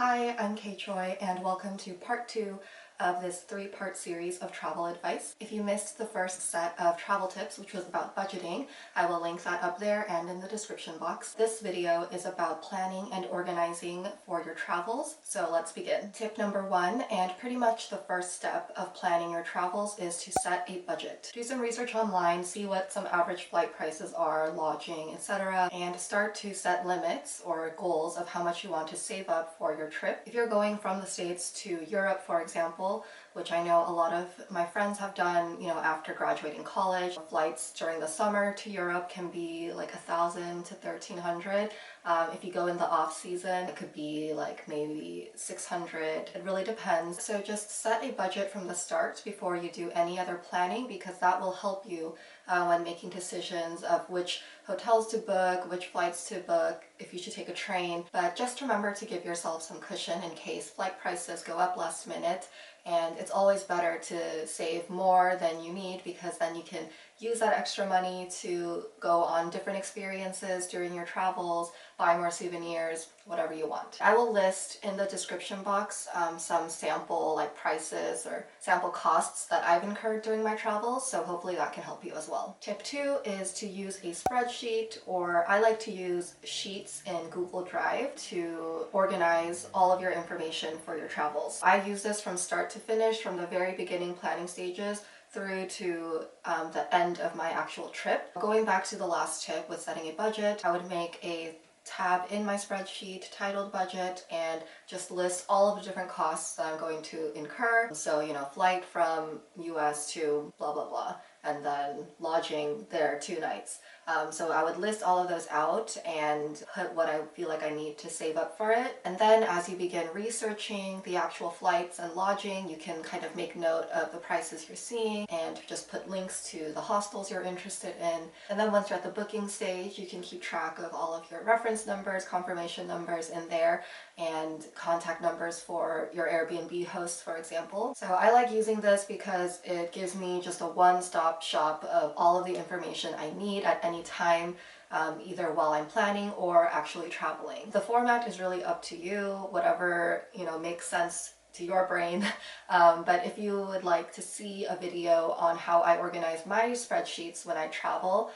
Hi, I'm kchoi and welcome to part 2 of this 3-part series of travel advice. If you missed the first set of travel tips, which was about budgeting, I will link that up there and in the description box. This video is about planning and organizing for your travels, so let's begin. Tip number 1, and pretty much the first step of planning your travels, is to set a budget. Do some research online, see what some average flight prices are, lodging, etc., and start to set limits or goals of how much you want to save up for your trip. If you're going from the States to Europe, for example, which I know a lot of my friends have done, after graduating college. Flights during the summer to Europe can be like 1,000 to 1,300. If you go in the off season, it could be like maybe 600. It really depends. So just set a budget from the start before you do any other planning, because that will help you when making decisions of which hotels to book, which flights to book, if you should take a train. But just remember to give yourself some cushion in case flight prices go up last minute. And it's always better to save more than you need, because then you can use that extra money to go on different experiences during your travels, buy more souvenirs, whatever you want. I will list in the description box some sample prices or sample costs that I've incurred during my travels, so hopefully that can help you as well. Tip 2 is to use a spreadsheet, or I like to use Sheets in Google Drive to organize all of your information for your travels. I use this from start to finish, from the very beginning planning stages through to the end of my actual trip. Going back to the last tip with setting a budget, I would make a tab in my spreadsheet titled budget and just list all of the different costs that I'm going to incur. So, flight from US to blah blah blah, and then lodging there 2 nights. So I would list all of those out and put what I feel like I need to save up for it. And then as you begin researching the actual flights and lodging, you can kind of make note of the prices you're seeing and just put links to the hostels you're interested in. And then once you're at the booking stage, you can keep track of all of your reference numbers, confirmation numbers in there, and contact numbers for your Airbnb hosts, for example. So I like using this because it gives me just a one-stop shop of all of the information I need at any time, either while I'm planning or actually traveling. The format is really up to you, whatever makes sense to your brain. But if you would like to see a video on how I organize my spreadsheets when I travel,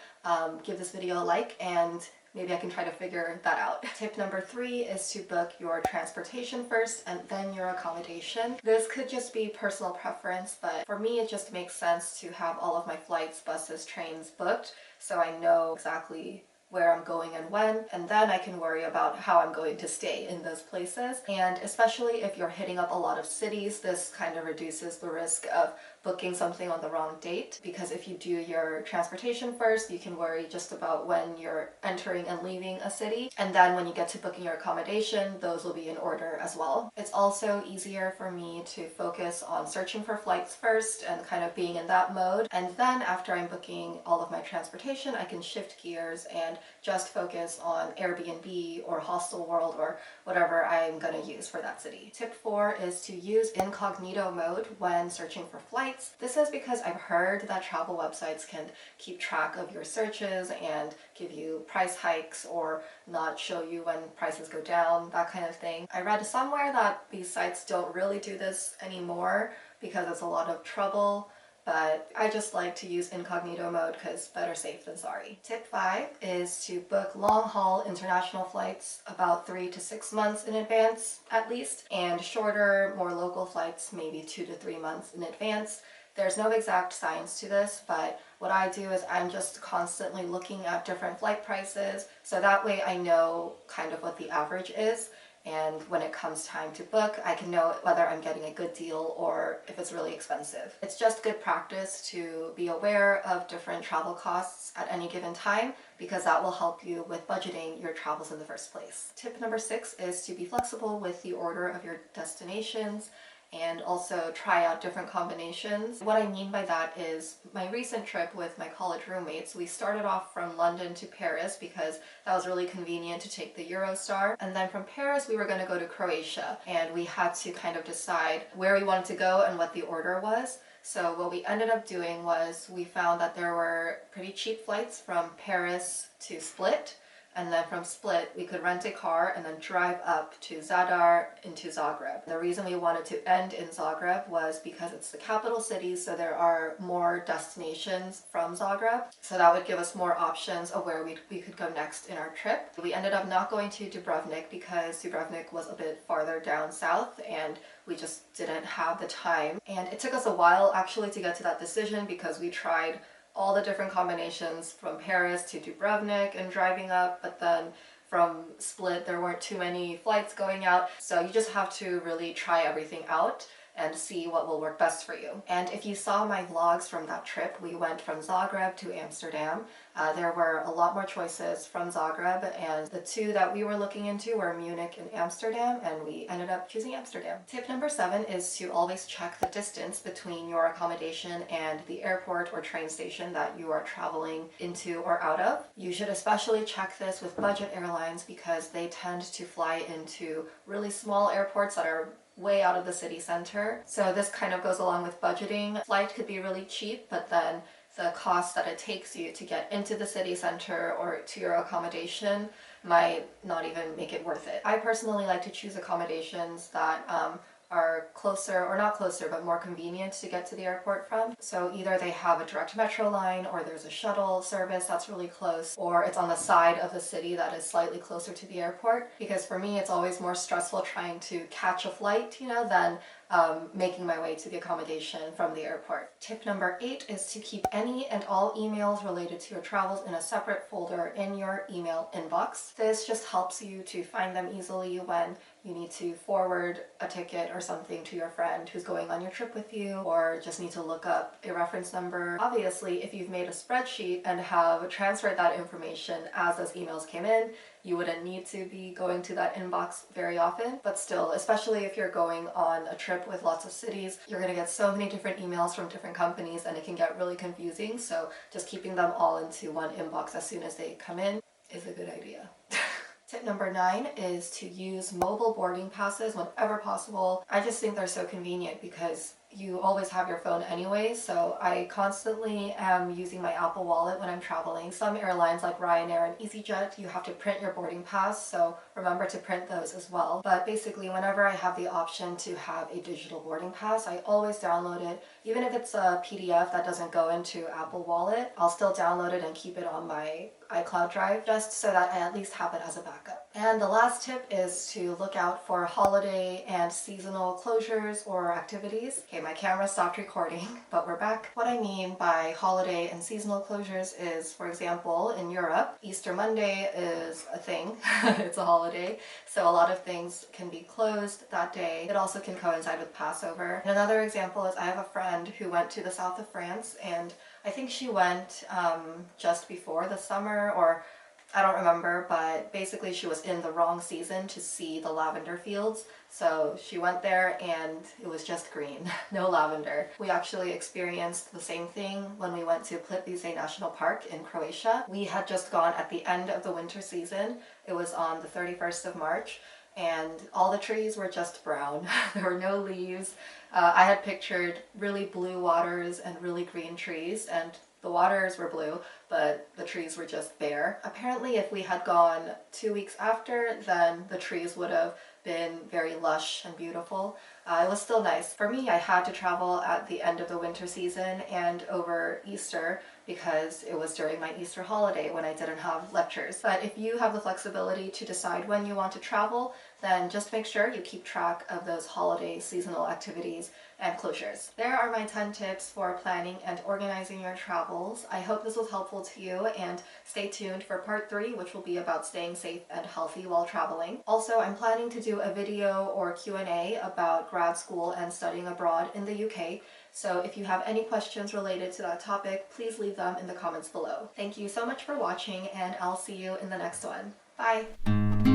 give this video a like and maybe I can try to figure that out. Tip number 3 is to book your transportation first and then your accommodation. This could just be personal preference, but for me it just makes sense to have all of my flights, buses, trains booked, so I know exactly where I'm going and when, and then I can worry about how I'm going to stay in those places. And especially if you're hitting up a lot of cities, this kind of reduces the risk of booking something on the wrong date, because if you do your transportation first, you can worry just about when you're entering and leaving a city, and then when you get to booking your accommodation, those will be in order as well. It's also easier for me to focus on searching for flights first and kind of being in that mode, and then after I'm booking all of my transportation, I can shift gears and just focus on Airbnb or Hostel World or whatever I'm going to use for that city. Tip 4 is to use incognito mode when searching for flights. This is because I've heard that travel websites can keep track of your searches and give you price hikes or not show you when prices go down, that kind of thing. I read somewhere that these sites don't really do this anymore because it's a lot of trouble, but I just like to use incognito mode because better safe than sorry. Tip 5 is to book long-haul international flights about 3 to 6 months in advance at least, and shorter, more local flights maybe 2 to 3 months in advance. There's no exact science to this, but what I do is I'm just constantly looking at different flight prices, so that way I know kind of what the average is. And when it comes time to book, I can know whether I'm getting a good deal or if it's really expensive. It's just good practice to be aware of different travel costs at any given time, because that will help you with budgeting your travels in the first place. Tip number 6 is to be flexible with the order of your destinations and also try out different combinations. What I mean by that is my recent trip with my college roommates, we started off from London to Paris because that was really convenient to take the Eurostar. And then from Paris, we were going to go to Croatia, and we had to kind of decide where we wanted to go and what the order was. So what we ended up doing was we found that there were pretty cheap flights from Paris to Split, and then from Split we could rent a car and then drive up to Zadar into Zagreb. The reason we wanted to end in Zagreb was because it's the capital city, so there are more destinations from Zagreb, so that would give us more options of where we could go next in our trip. We ended up not going to Dubrovnik because Dubrovnik was a bit farther down south and we just didn't have the time. And it took us a while actually to get to that decision because we tried all the different combinations from Paris to Dubrovnik and driving up, but then from Split there weren't too many flights going out, so you just have to really try everything out and see what will work best for you. And if you saw my vlogs from that trip, we went from Zagreb to Amsterdam. There were a lot more choices from Zagreb, and the two that we were looking into were Munich and Amsterdam, and we ended up choosing Amsterdam. Tip number 7 is to always check the distance between your accommodation and the airport or train station that you are traveling into or out of. You should especially check this with budget airlines because they tend to fly into really small airports that are way out of the city center. So this kind of goes along with budgeting. Flight could be really cheap, but then the cost that it takes you to get into the city center or to your accommodation might not even make it worth it. I personally like to choose accommodations that are closer, or not closer, but more convenient to get to the airport from. So either they have a direct metro line, or there's a shuttle service that's really close, or it's on the side of the city that is slightly closer to the airport. Because for me, it's always more stressful trying to catch a flight, than making my way to the accommodation from the airport. Tip number 8 is to keep any and all emails related to your travels in a separate folder in your email inbox. This just helps you to find them easily when you need to forward a ticket or something to your friend who's going on your trip with you, or just need to look up a reference number. Obviously, if you've made a spreadsheet and have transferred that information as those emails came in, you wouldn't need to be going to that inbox very often. But still, especially if you're going on a trip with lots of cities, you're going to get so many different emails from different companies and it can get really confusing. So just keeping them all into one inbox as soon as they come in is a good idea. Tip number 9 is to use mobile boarding passes whenever possible. I just think they're so convenient because you always have your phone anyway, so I constantly am using my Apple Wallet when I'm traveling. Some airlines like Ryanair and EasyJet, you have to print your boarding pass, so remember to print those as well. But basically, whenever I have the option to have a digital boarding pass, I always download it. Even if it's a PDF that doesn't go into Apple Wallet, I'll still download it and keep it on my iCloud drive just so that I at least have it as a backup. And the last tip is to look out for holiday and seasonal closures or activities. Okay, my camera stopped recording, but we're back. What I mean by holiday and seasonal closures is, for example, in Europe, Easter Monday is a thing. It's a holiday, so a lot of things can be closed that day. It also can coincide with Passover. And another example is I have a friend who went to the south of France, and I think she went just before the summer, or I don't remember, but basically she was in the wrong season to see the lavender fields. So she went there and it was just green, no lavender. We actually experienced the same thing when we went to Plitvice National Park in Croatia. We had just gone at the end of the winter season. It was on the 31st of March. And all the trees were just brown. There were no leaves. I had pictured really blue waters and really green trees, and the waters were blue, but the trees were just bare. Apparently, if we had gone 2 weeks after, then the trees would have been very lush and beautiful. It was still nice. For me, I had to travel at the end of the winter season and over Easter because it was during my Easter holiday when I didn't have lectures. But if you have the flexibility to decide when you want to travel, then just make sure you keep track of those holiday seasonal activities and closures. There are my 10 tips for planning and organizing your travels. I hope this was helpful to you, and stay tuned for part 3, which will be about staying safe and healthy while traveling. Also, I'm planning to do a video or Q&A about grad school and studying abroad in the UK. So if you have any questions related to that topic, please leave them in the comments below. Thank you so much for watching, and I'll see you in the next one. Bye!